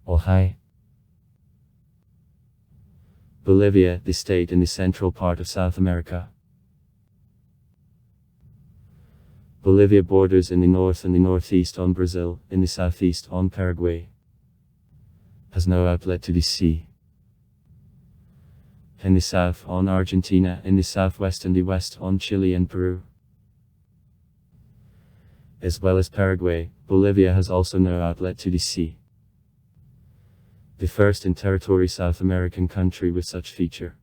Ojai. Bolivia, the state in the central part of South America. Bolivia borders in the north and the northeast on Brazil, in the southeast on Paraguay. Has no outlet to the sea. In the south on Argentina, in the southwest and the west on Chile and Peru. As well as Paraguay, Bolivia has also no outlet to the sea. The first in territory South American country with such feature.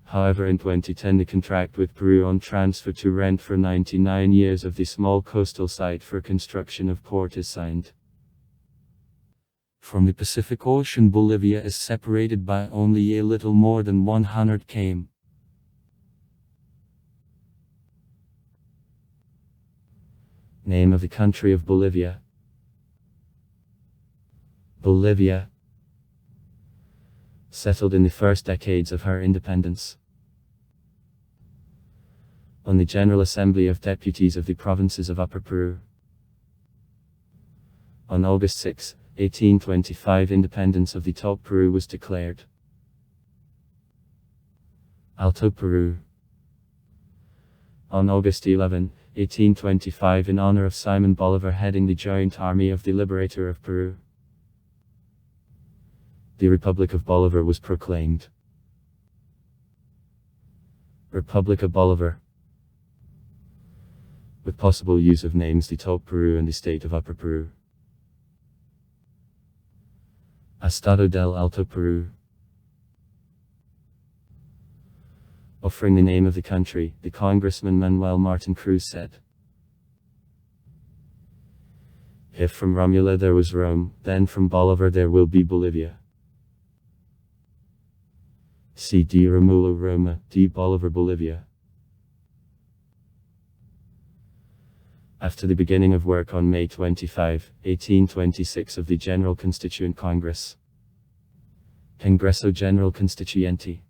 However, in 2010 the contract with Peru on transfer to rent for 99 years of the small coastal site for construction of port is signed. From the Pacific Ocean, Bolivia is separated by only a little more than 100 km. Name of the country of Bolivia. Bolivia. Settled in the first decades of her independence. On the General Assembly of Deputies of the Provinces of Upper Peru. On August 6, 1825, independence of the Top Peru was declared. Alto Peru. On August 11, 1825, in honor of Simon Bolivar heading the Joint Army of the Liberator of Peru, the Republic of Bolivar was proclaimed. Republic of Bolivar. With possible use of names the Top Peru and the state of Upper Peru. Estado del Alto Peru. Offering the name of the country, the Congressman Manuel Martin Cruz said, "If from Romula there was Rome, then from Bolivar there will be Bolivia. C. D. Romulo Roma, D. Bolivar Bolivia." After the beginning of work on May 25, 1826 of the General Constituent Congress, Congreso General Constituyente,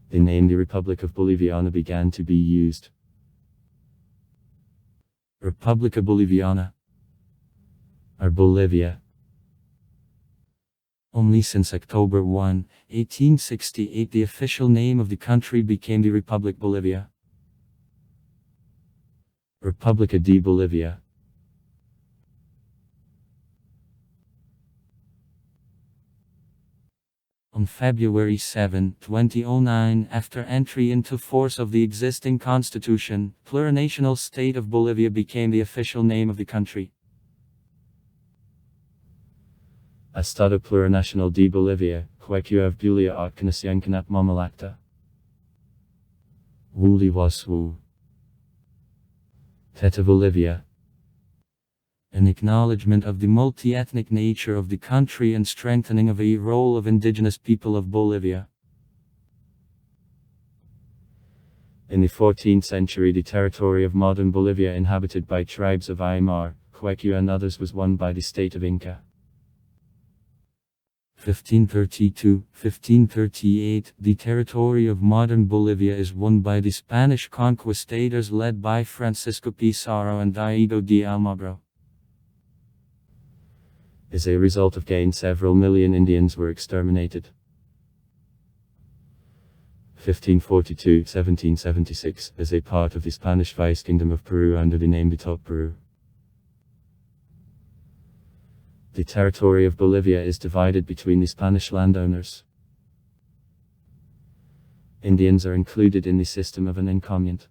the name the Republic of Boliviana began to be used. República Boliviana, or Bolivia. Only since October 1, 1868 the official name of the country became the Republic Bolivia. República de Bolivia. On February 7, 2009, after entry into force of the existing constitution, plurinational state of Bolivia became the official name of the country. Estado Plurinacional de Bolivia, Huecuav Bulia Otkanasiankanap Mamalacta. Wuli Waswu. Teta Bolivia. An acknowledgement of the multi-ethnic nature of the country and strengthening of a role of indigenous people of Bolivia. In the 14th century, the territory of modern Bolivia inhabited by tribes of Aymar, Quechua and others was won by the state of Inca. 1532-1538, the territory of modern Bolivia is won by the Spanish conquistadors led by Francisco Pizarro and Diego de Almagro. As a result of gain, several million Indians were exterminated. 1542-1776, as a part of the Spanish Vice Kingdom of Peru under the name de Top Peru. The territory of Bolivia is divided between the Spanish landowners. Indians are included in the system of an encomienda.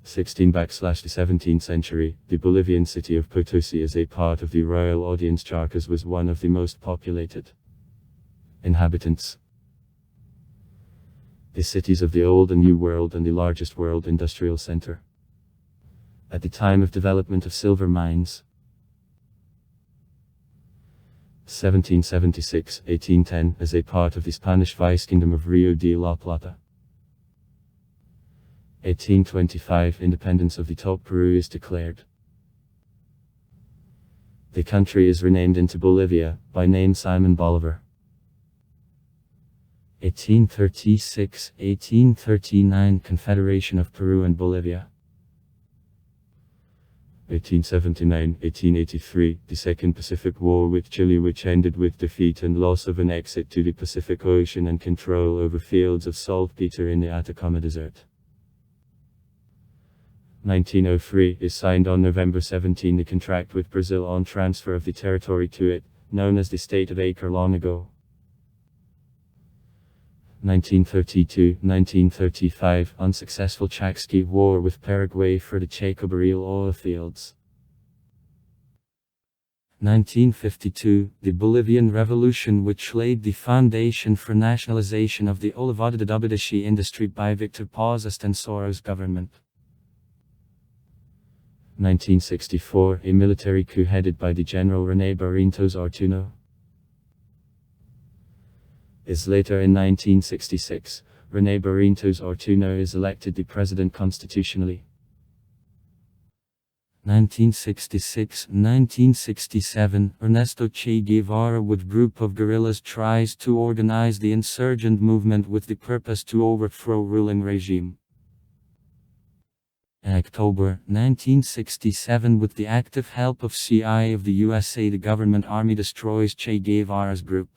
The 17th century, the Bolivian city of Potosi as a part of the Royal Audience Charcas was one of the most populated inhabitants. The cities of the Old and New World and the largest world industrial center. At the time of development of silver mines. 1776-1810 as a part of the Spanish Vice Kingdom of Rio de la Plata. 1825 independence of the Top Peru is declared. The country is renamed into Bolivia, by name Simon Bolivar. 1836-1839 Confederation of Peru and Bolivia. 1879-1883, the Second Pacific War with Chile, which ended with defeat and loss of an exit to the Pacific Ocean and control over fields of saltpeter in the Atacama Desert. 1903 is signed on November 17 the contract with Brazil on transfer of the territory to it, known as the State of Acre long ago. 1932-1935 unsuccessful Chakski War with Paraguay for the Chacobaril oil fields. 1952 the Bolivian Revolution, which laid the foundation for nationalization of the olivado-dubidashi industry by Victor Paz Astensora's government. 1964 a military coup headed by the General René Barrientos Ortuño. Later in 1966, René Barrientos Ortuño is elected the president constitutionally. 1966-1967 Ernesto Che Guevara with group of guerrillas tries to organize the insurgent movement with the purpose to overthrow ruling regime. In October 1967, with the active help of CIA of the USA, the government army destroys Che Guevara's group.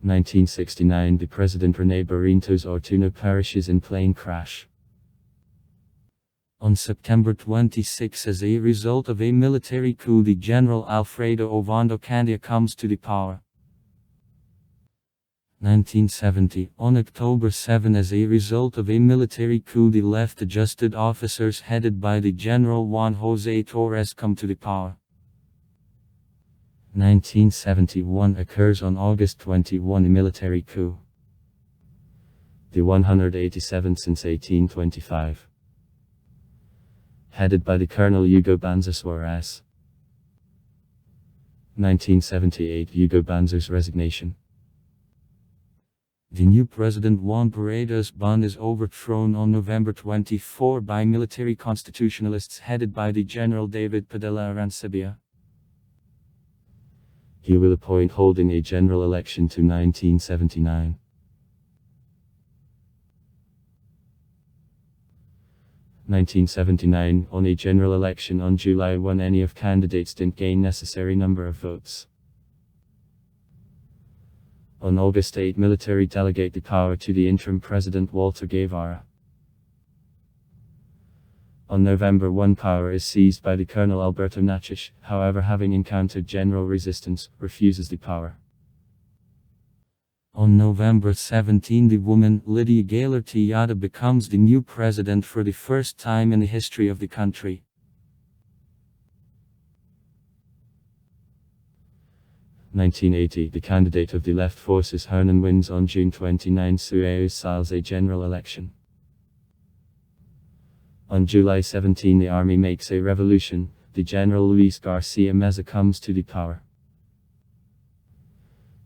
1969 the President René Barrientos Ortuño perishes in plane crash. On September 26, as a result of a military coup, the General Alfredo Ovando Candia comes to the power. 1970 on October 7, as a result of a military coup, the left-adjusted officers headed by the General Juan José Torres come to the power. 1971 occurs on August 21, a military coup. The 187th since 1825. Headed by the Colonel Hugo Banzer Suarez. 1978 Hugo Banzer's resignation. The new president Juan Paredes Bond is overthrown on November 24 by military constitutionalists headed by the General David Padilla Arancibia. He will appoint holding a general election to 1979. 1979 on a general election on July 1, any of candidates didn't gain necessary number of votes. On August 8, military delegate the power to the interim president Walter Guevara. On November 1, power is seized by the Colonel Alberto Natchez, however, having encountered general resistance, refuses the power. On November 17, the woman Lydia Gaylor Tejada becomes the new president for the first time in the history of the country. 1980, the candidate of the left forces Hernan wins on June 29 Suez Sales a general election. On July 17 the army makes a revolution, the General Luis Garcia Meza comes to the power.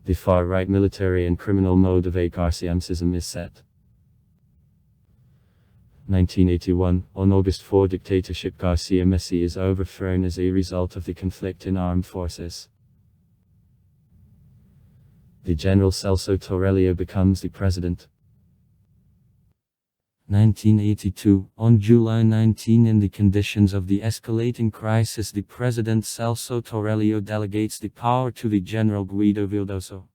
The far-right military and criminal mode of a Garcianism is set. 1981, on August 4 dictatorship Garcia Messi is overthrown as a result of the conflict in armed forces. The General Celso Torello becomes the president. 1982, on July 19, in the conditions of the escalating crisis, the President Celso Torello delegates the power to the General Guido Vildoso.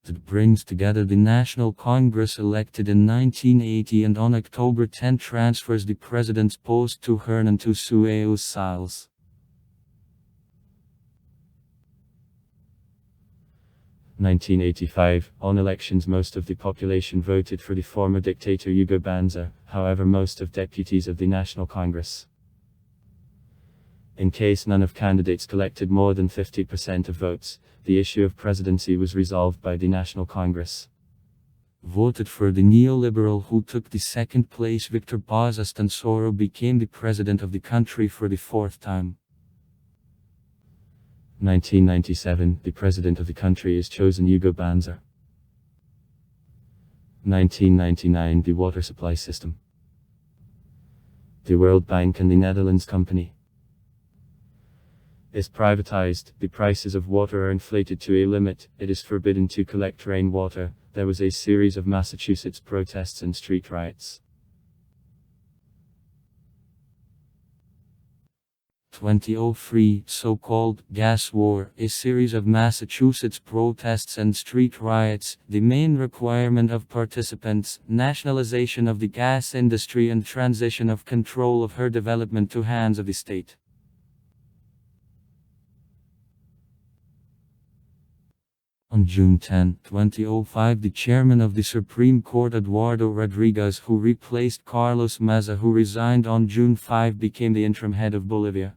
It brings together the National Congress elected in 1980 and on October 10 transfers the president's post to Hernan to Suez Sales. 1985, on elections most of the population voted for the former dictator Hugo Banzer, however most of deputies of the National Congress. In case none of candidates collected more than 50% of votes, the issue of presidency was resolved by the National Congress. Voted for the neoliberal who took the second place Victor Paz Astensorio became the president of the country for the fourth time. 1997, the president of the country is chosen Hugo Banzer. 1999, the water supply system. The World Bank and the Netherlands Company is privatized, the prices of water are inflated to a limit, it is forbidden to collect rainwater, there was a series of Massachusetts protests and street riots. 2003, so-called gas war, a series of Massachusetts protests and street riots, the main requirement of participants, nationalization of the gas industry and transition of control of her development to hands of the state. On June 10, 2005, the chairman of the Supreme Court, Eduardo Rodriguez, who replaced Carlos Meza, who resigned on June 5, became the interim head of Bolivia.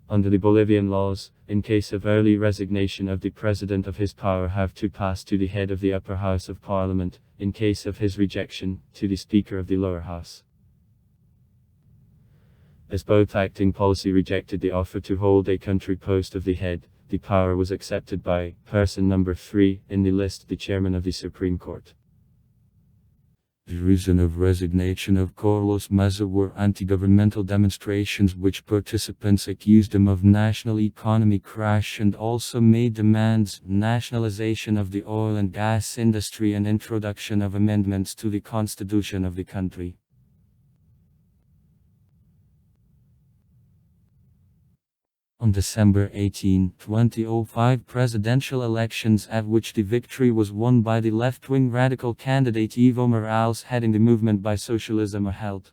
Under the Bolivian laws, in case of early resignation of the president of his power have to pass to the head of the upper house of parliament, in case of his rejection, to the speaker of the lower house. As both acting policy rejected the offer to hold a country post of the head, the power was accepted by person number 3 in the list, the chairman of the Supreme Court. The reason of resignation of Carlos Meza were anti-governmental demonstrations which participants accused him of national economy crash and also made demands, nationalization of the oil and gas industry and introduction of amendments to the constitution of the country. On December 18, 2005, presidential elections at which the victory was won by the left-wing radical candidate Evo Morales heading the movement by socialism are held.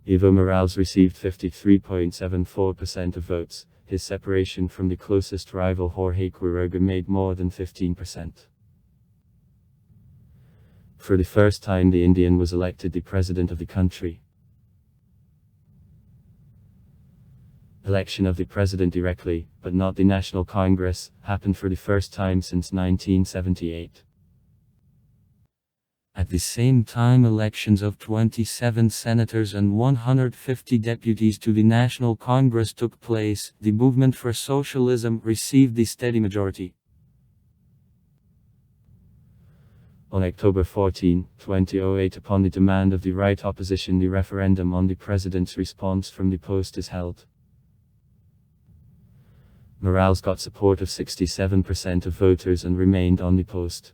Evo Morales received 53.74% of votes. His separation from the closest rival Jorge Quiroga made more than 15%. For the first time, the Indian was elected the president of the country. Election of the president directly, but not the National Congress, happened for the first time since 1978. At the same time, elections of 27 senators and 150 deputies to the National Congress took place. The movement for socialism received the steady majority. On October 14, 2008, upon the demand of the right opposition, the referendum on the president's response from the post is held. Morales got support of 67% of voters and remained on the post.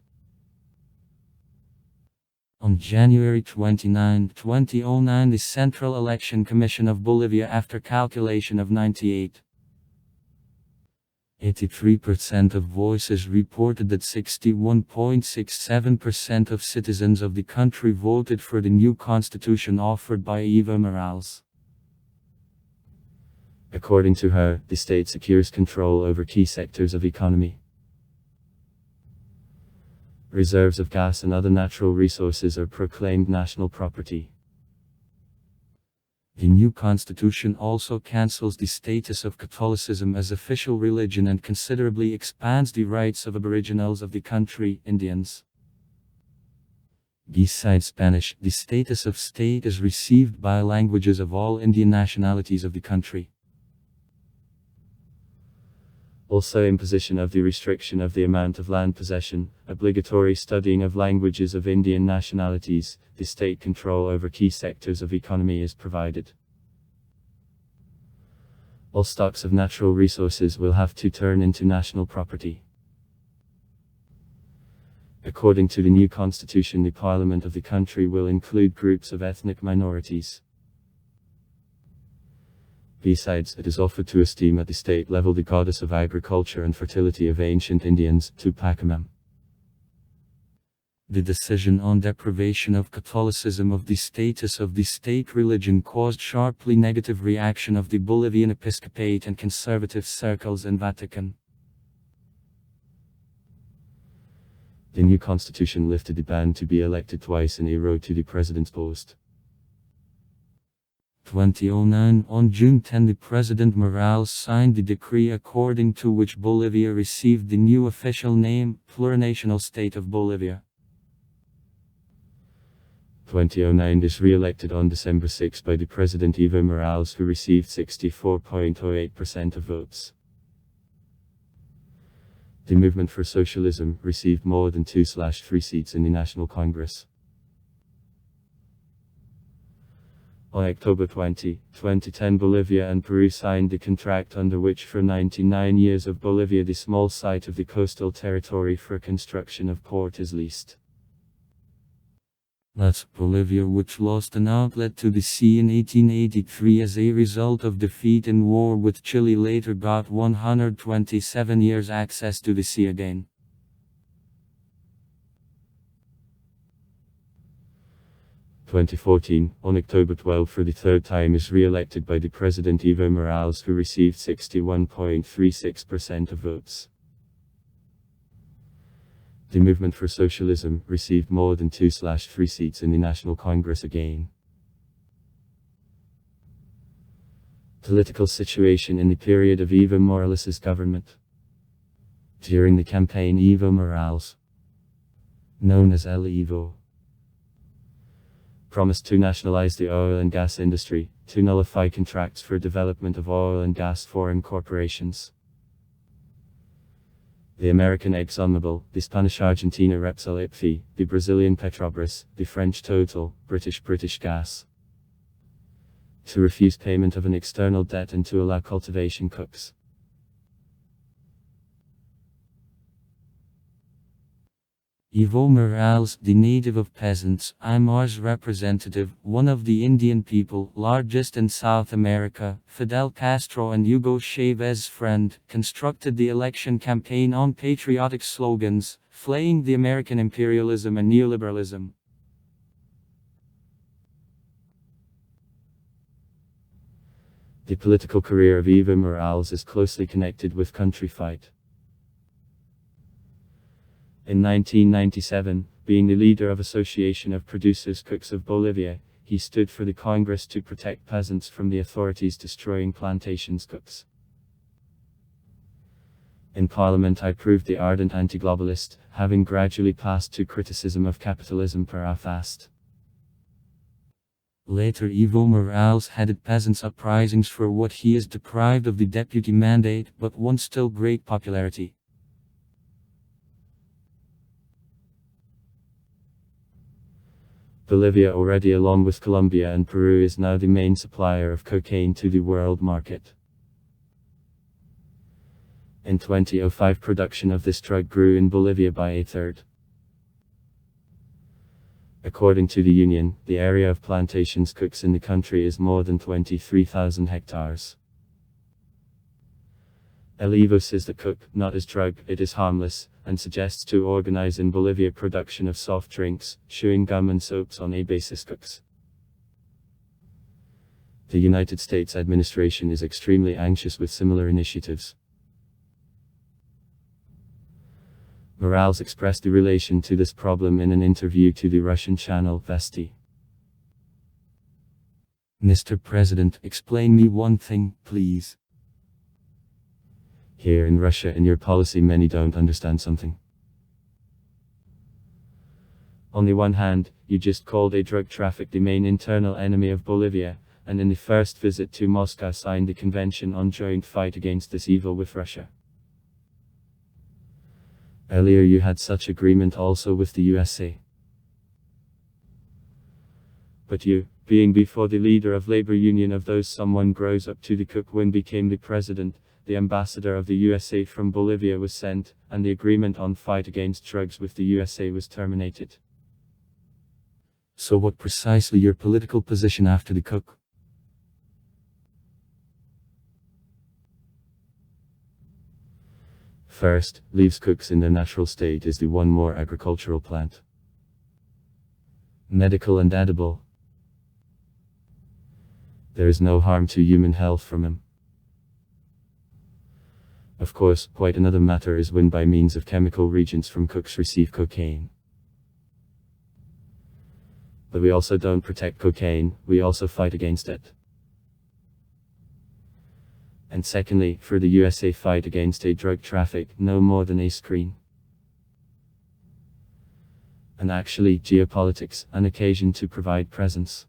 On January 29, 2009, the Central Election Commission of Bolivia, after calculation of 83% of voices, reported that 61.67% of citizens of the country voted for the new constitution offered by Evo Morales. According to her, the state secures control over key sectors of economy. Reserves of gas and other natural resources are proclaimed national property. The new constitution also cancels the status of Catholicism as official religion and considerably expands the rights of aboriginals of the country, Indians. Besides Spanish, the status of state is received by languages of all Indian nationalities of the country. Also, imposition of the restriction of the amount of land possession, obligatory studying of languages of Indian nationalities, the state control over key sectors of economy is provided. All stocks of natural resources will have to turn into national property. According to the new constitution, the parliament of the country will include groups of ethnic minorities. Besides, it is offered to esteem at the state level the goddess of agriculture and fertility of ancient Indians, Tupacamam. The decision on deprivation of Catholicism of the status of the state religion caused sharply negative reaction of the Bolivian episcopate and conservative circles in Vatican. The new constitution lifted the ban to be elected twice in a row to the president's post. 2009, on June 10, the President Morales signed the decree according to which Bolivia received the new official name, Plurinational State of Bolivia. 2009 is re-elected on December 6 by the President Evo Morales, who received 64.08% of votes. The Movement for Socialism received more than 2/3 seats in the National Congress. On October 20, 2010, Bolivia and Peru signed the contract under which for 99 years of Bolivia the small site of the coastal territory for construction of port is leased. That's Bolivia, which lost an outlet to the sea in 1883 as a result of defeat in war with Chile, later got 127 years access to the sea again. 2014, on October 12 for the third time is re-elected by the President Evo Morales, who received 61.36% of votes. The Movement for Socialism received more than 2/3 seats in the National Congress again. Political situation in the period of Evo Morales' government. During the campaign, Evo Morales, known as El Evo, promised to nationalize the oil and gas industry, to nullify contracts for development of oil and gas foreign corporations. The American ExxonMobil, the Spanish Argentina Repsol IPFI, the Brazilian Petrobras, the French Total, British Gas. To refuse payment of an external debt and to allow cultivation cooks. Evo Morales, the native of peasants, Aymar's representative, one of the Indian people, largest in South America, Fidel Castro and Hugo Chávez's friend, constructed the election campaign on patriotic slogans, flaying the American imperialism and neoliberalism. The political career of Evo Morales is closely connected with country fight. In 1997, being the leader of Association of Producers Cooks of Bolivia, he stood for the Congress to protect peasants from the authorities destroying plantations cooks. In Parliament I proved the ardent anti-globalist, having gradually passed to criticism of capitalism per fast. Later Evo Morales headed peasants' uprisings for what he is deprived of the deputy mandate, but won still great popularity. Bolivia, already along with Colombia and Peru, is now the main supplier of cocaine to the world market. In 2005, production of this drug grew in Bolivia by 1/3. According to the Union, the area of plantations cooks in the country is more than 23,000 hectares. El Evo says that cook, not as drug, it is harmless, and suggests to organize in Bolivia production of soft drinks, chewing gum and soaps on a basis cooks. The United States administration is extremely anxious with similar initiatives. Morales expressed the relation to this problem in an interview to the Russian channel Vesti. Mr. President, explain me one thing, please. Here in Russia, in your policy, many don't understand something. On the one hand, you just called a drug traffic the main internal enemy of Bolivia, and in the first visit to Moscow signed the Convention on Joint Fight Against this Evil with Russia. Earlier you had such agreement also with the USA. But you, being before the leader of labor union of those someone grows up to the cook when became the president, the ambassador of the USA from Bolivia was sent, and the agreement on fight against drugs with the USA was terminated. So what precisely your political position after the cook? First, leaves cooks in their natural state is the one more agricultural plant. Medical and edible. There is no harm to human health from him. Of course, quite another matter is when by means of chemical reagents from cooks receive cocaine. But we also don't protect cocaine, we also fight against it. And secondly, for the USA fight against a drug traffic, no more than a screen. And actually, geopolitics, an occasion to provide presence.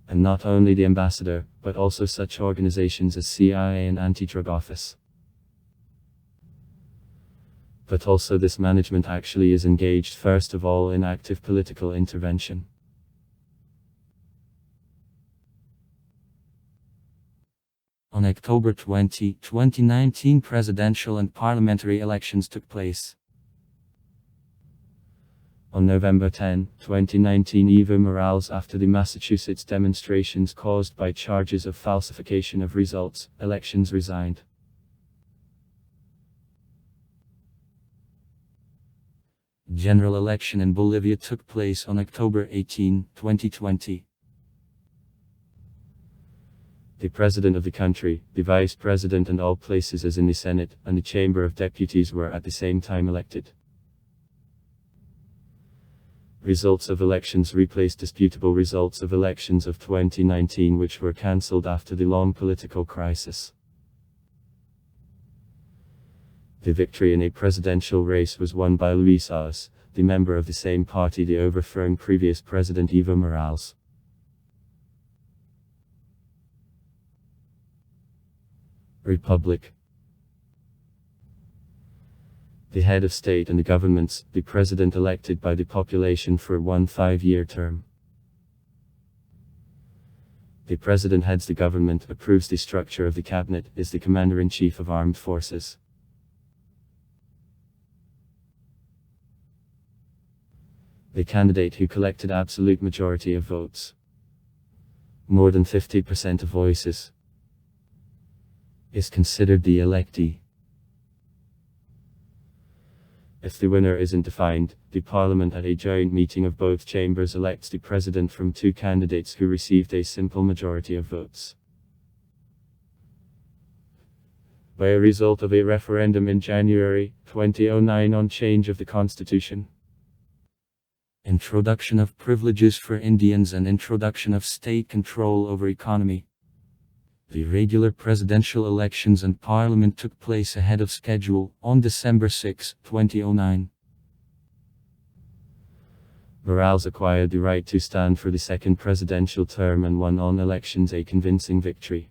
And not only the ambassador, but also such organizations as CIA and Anti-Drug Office. But also this management actually is engaged first of all in active political intervention. On October 20, 2019, presidential and parliamentary elections took place. On November 10, 2019, Evo Morales, after the Massachusetts demonstrations caused by charges of falsification of elections, resigned. General election in Bolivia took place on October 18, 2020. The President of the country, the Vice President and all places as in the Senate, and the Chamber of Deputies were at the same time elected. Results of elections replaced disputable results of elections of 2019 which were cancelled after the long political crisis. The victory in a presidential race was won by Luis Arce, the member of the same party that overthrown previous President Evo Morales. Republic. The head of state and the governments, the president elected by the population for one 5-year term. The president heads the government, approves the structure of the cabinet, is the commander-in-chief of armed forces. The candidate who collected absolute majority of votes, more than 50% of voices, is considered the electee. If the winner isn't defined, the parliament at a joint meeting of both chambers elects the president from 2 candidates who received a simple majority of votes. By a result of a referendum in January 2009 on change of the constitution. Introduction of privileges for Indians and introduction of state control over economy. The regular presidential elections and parliament took place ahead of schedule, on December 6, 2009. Morales acquired the right to stand for the second presidential term and won on elections a convincing victory.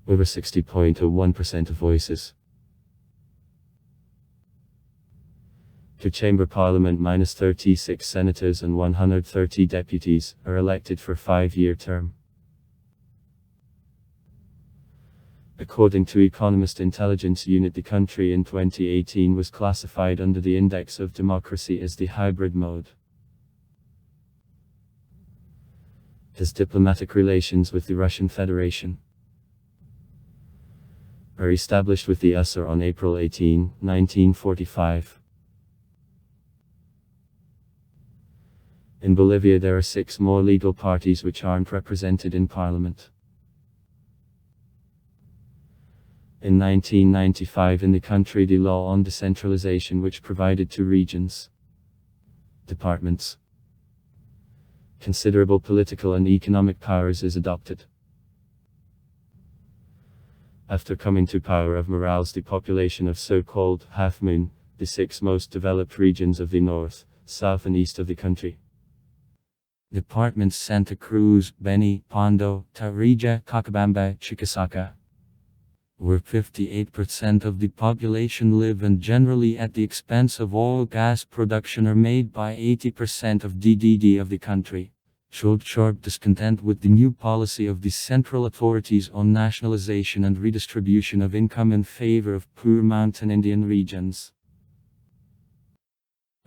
Over 60.01% of voices. Two-chamber parliament minus 36 senators and 130 deputies are elected for 5-year term. According to Economist Intelligence Unit, the country in 2018 was classified under the Index of Democracy as the hybrid mode. His diplomatic relations with the Russian Federation are established with the USSR on April 18, 1945. In Bolivia there are 6 more legal parties which aren't represented in parliament. In 1995 in the country the law on decentralization which provided to regions, departments, considerable political and economic powers is adopted. After coming to power of Morales, the population of so-called Half Moon, the 6 most developed regions of the north, south and east of the country. Departments Santa Cruz, Beni, Pando, Tarija, Cochabamba, Chuquisaca, where 58% of the population live and generally at the expense of oil gas production are made by 80% of GDP of the country, showed sharp discontent with the new policy of the central authorities on nationalization and redistribution of income in favor of poor mountain Indian regions.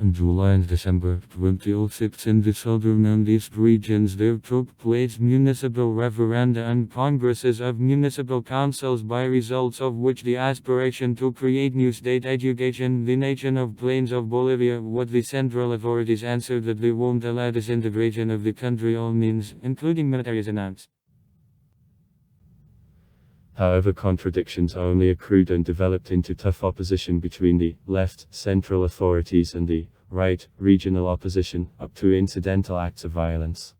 In July and December 2006 in the southern and east regions there took place municipal referenda and congresses of municipal councils by results of which the aspiration to create new state education the nation of plains of Bolivia what the central authorities answered that they won't allow disintegration of the country all means, including military is announced. However, contradictions only accrued and developed into tough opposition between the left, central authorities and the right, regional opposition, up to incidental acts of violence.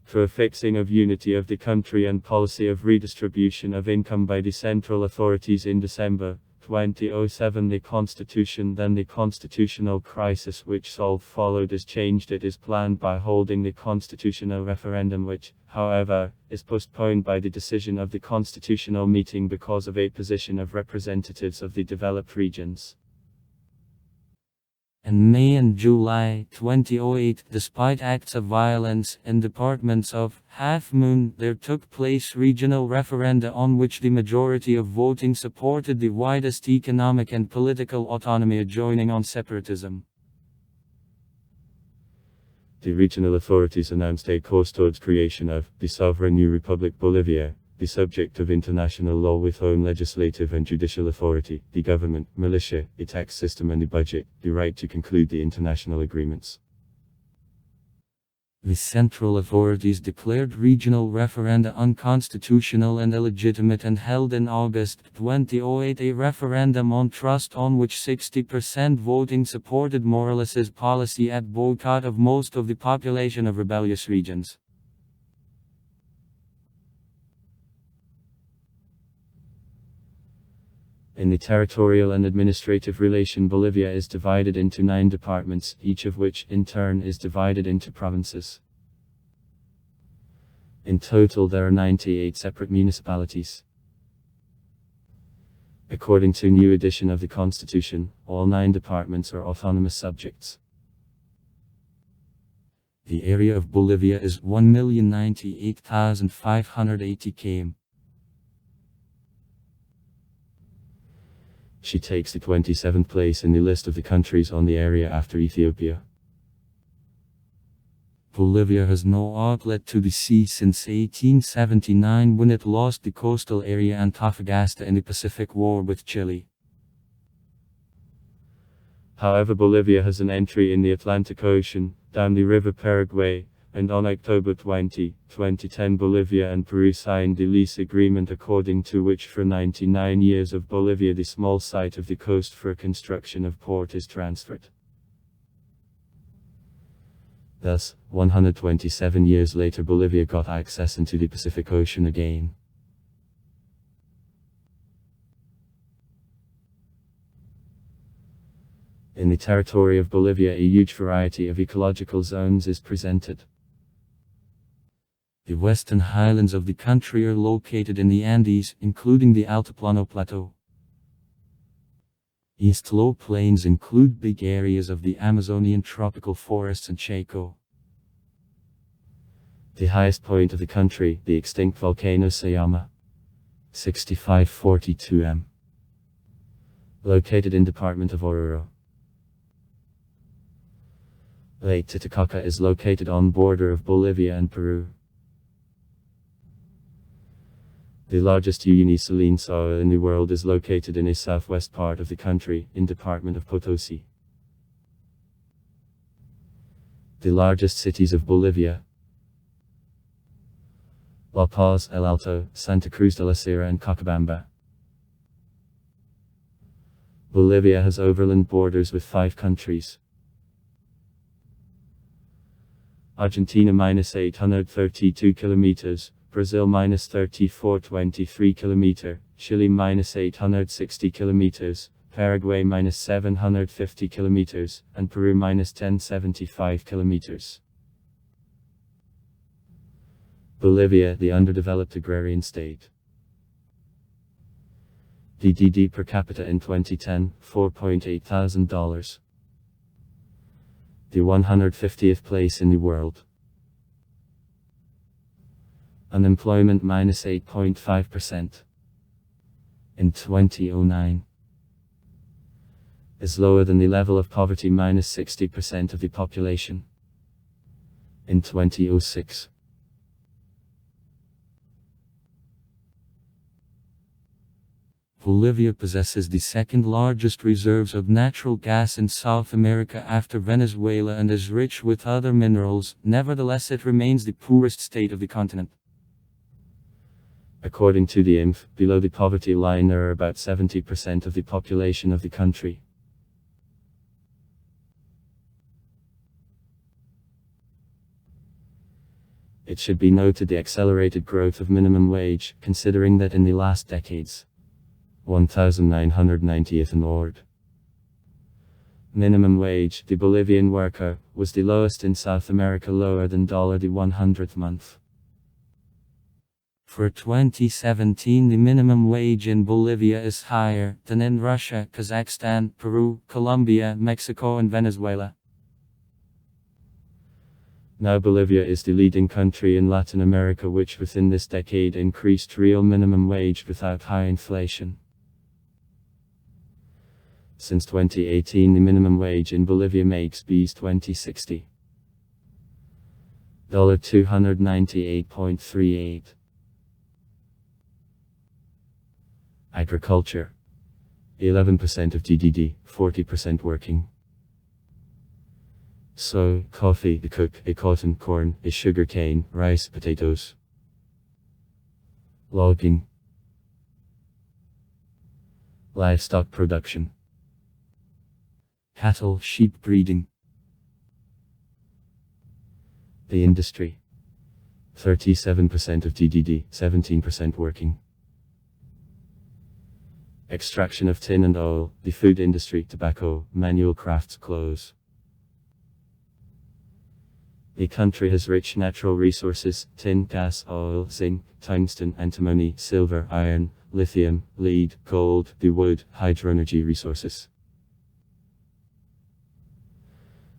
For a fixing of unity of the country and policy of redistribution of income by the central authorities in December 2007 the constitution, then the constitutional crisis which followed is changed. It is planned by holding the constitutional referendum which, however, is postponed by the decision of the constitutional meeting because of a position of representatives of the developed regions. In May and July 2008, despite acts of violence in departments of Half Moon, there took place regional referenda on which the majority of voting supported the widest economic and political autonomy adjoining on separatism. The regional authorities announced a course towards creation of the sovereign new Republic Bolivia, the subject of international law with own legislative and judicial authority, the government, militia, a tax system and a budget, the right to conclude the international agreements. The central authorities declared regional referenda unconstitutional and illegitimate and held in August 2008 a referendum on trust on which 60% voting supported Morales's policy at boycott of most of the population of rebellious regions. In the territorial and administrative relation, Bolivia is divided into 9 departments, each of which, in turn, is divided into provinces. In total, there are 98 separate municipalities. According to new edition of the Constitution, all 9 departments are autonomous subjects. The area of Bolivia is 1,098,580 km. She takes the 27th place in the list of the countries on the area after Ethiopia. Bolivia has no outlet to the sea since 1879 when it lost the coastal area Antofagasta in the Pacific War with Chile. However, Bolivia has an entry in the Atlantic Ocean, down the river Paraguay, and on October 20, 2010 Bolivia and Peru signed the lease agreement according to which for 99 years of Bolivia the small site of the coast for construction of port is transferred. Thus, 127 years later Bolivia got access into the Pacific Ocean again. In the territory of Bolivia a huge variety of ecological zones is presented. The western highlands of the country are located in the Andes, including the Altiplano Plateau. East low plains include big areas of the Amazonian tropical forests and Chaco. The highest point of the country, the extinct volcano Sayama, 6542 m, located in department of Oruro. Lake Titicaca is located on border of Bolivia and Peru. The largest unisaline soil in the world is located in a southwest part of the country, in department of Potosi. The largest cities of Bolivia: La Paz, El Alto, Santa Cruz de la Sierra and Cochabamba. Bolivia has overland borders with 5 countries. Argentina -832 kilometers, Brazil -3423 km, Chile -860 km, Paraguay -750 km, and Peru -1075 km. Bolivia, the underdeveloped agrarian state. DDD per capita in 2010, $4.8 thousand. The 150th place in the world. Unemployment -8.5%. In 2009. Is lower than the level of poverty -60% of the population. In 2006. Bolivia possesses the second largest reserves of natural gas in South America after Venezuela and is rich with other minerals. Nevertheless, it remains the poorest state of the continent. According to the IMF, below the poverty line there are about 70% of the population of the country. It should be noted the accelerated growth of minimum wage, considering that in the last decades, 1990th in Ord. Minimum wage, the Bolivian worker, was the lowest in South America, lower than the 100th month. For 2017, the minimum wage in Bolivia is higher than in Russia, Kazakhstan, Peru, Colombia, Mexico, and Venezuela. Now Bolivia is the leading country in Latin America which within this decade increased real minimum wage without high inflation. Since 2018, the minimum wage in Bolivia makes B's 2060 $298.38. Agriculture 11% of GDP, 40% working. So, coffee, a cook, a cotton, corn, a sugar cane, rice, potatoes. Logging. Livestock production. Cattle, sheep breeding. The industry. 37% of GDP, 17% working. Extraction of tin and oil, the food industry, tobacco, manual crafts, clothes. The country has rich natural resources: tin, gas, oil, zinc, tungsten, antimony, silver, iron, lithium, lead, gold, the wood, hydroenergy resources.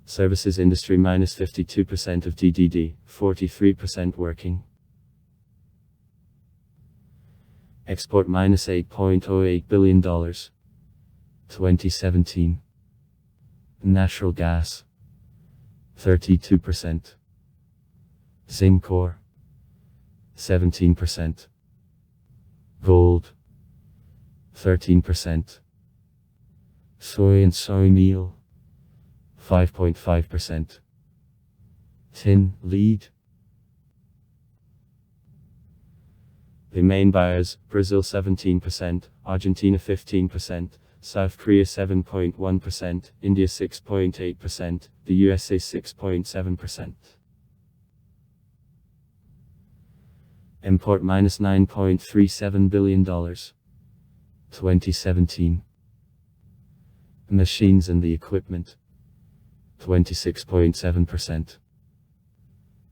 Services industry minus 52% of GDP, 43% working. Export minus $8.08 billion. 2017. Natural gas 32%. Zinc ore 17%. Gold 13%. Soy and soy meal 5.5%. Tin, lead. The main buyers: Brazil 17%, Argentina 15%, South Korea 7.1%, India 6.8%, the USA 6.7%. Import minus $9.37 billion. 2017. Machines and the equipment 26.7%.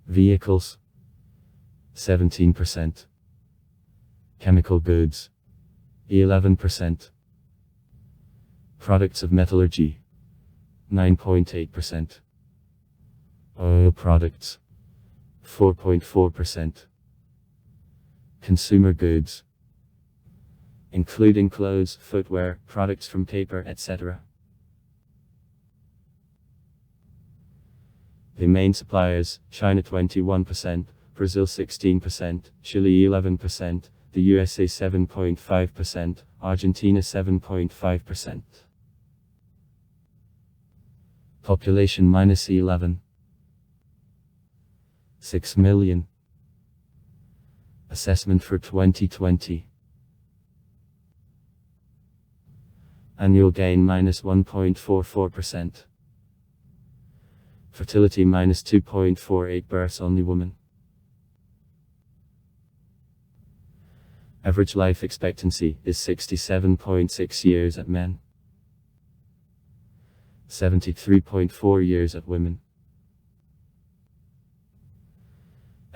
Vehicles 17%. Chemical goods 11%. Products of metallurgy 9.8%. Oil products 4.4%. Consumer goods, including clothes, footwear, products from paper, etc. The main suppliers: China 21%, Brazil 16%, Chile 11%, the USA 7.5%, Argentina 7.5%. Population minus 11. 6 million. Assessment for 2020. Annual gain minus 1.44%. Fertility minus 2.48 births only woman. Average life expectancy is 67.6 years at men, 73.4 years at women.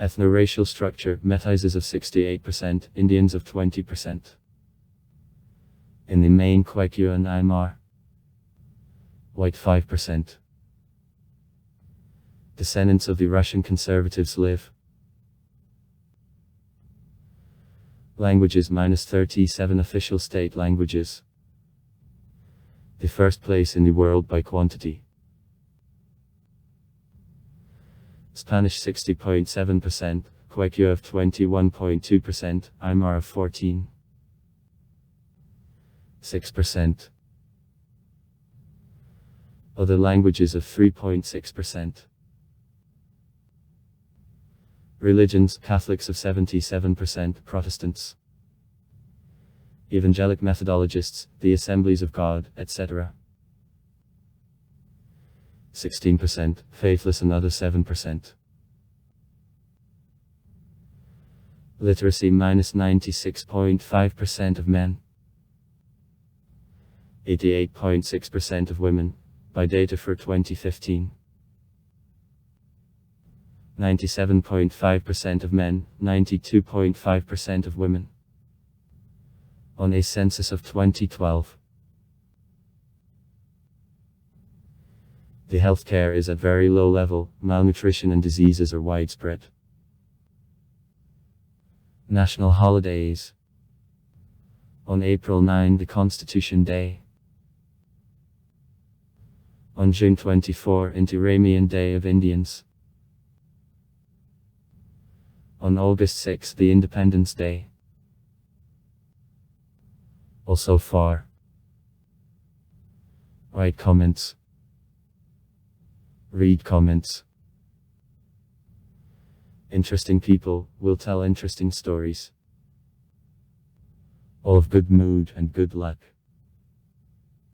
Ethno-racial structure: Métis of 68%, Indians of 20%. In the main, Kwaikyo and Aymar. White 5%. Descendants of the Russian conservatives live. Languages minus 37 official state languages. The first place in the world by quantity. Spanish 60.7%, Kwaikyo of 21.2%, Aymar of 14.6%. Other languages of 3.6%. Religions: Catholics of 77%, Protestants. Evangelic methodologists, the Assemblies of God, etc. 16%, faithless and other 7%. Literacy minus 96.5% of men. 88.6% of women, by data for 2015. 97.5% of men, 92.5% of women. On a census of 2012. The healthcare is at very low level, malnutrition and diseases are widespread. National holidays. On April 9, the Constitution Day. On June 24, Interamian Day of Indians. On August 6, the Independence Day. Also far. Write comments. Read comments. Interesting people will tell interesting stories. All of good mood and good luck.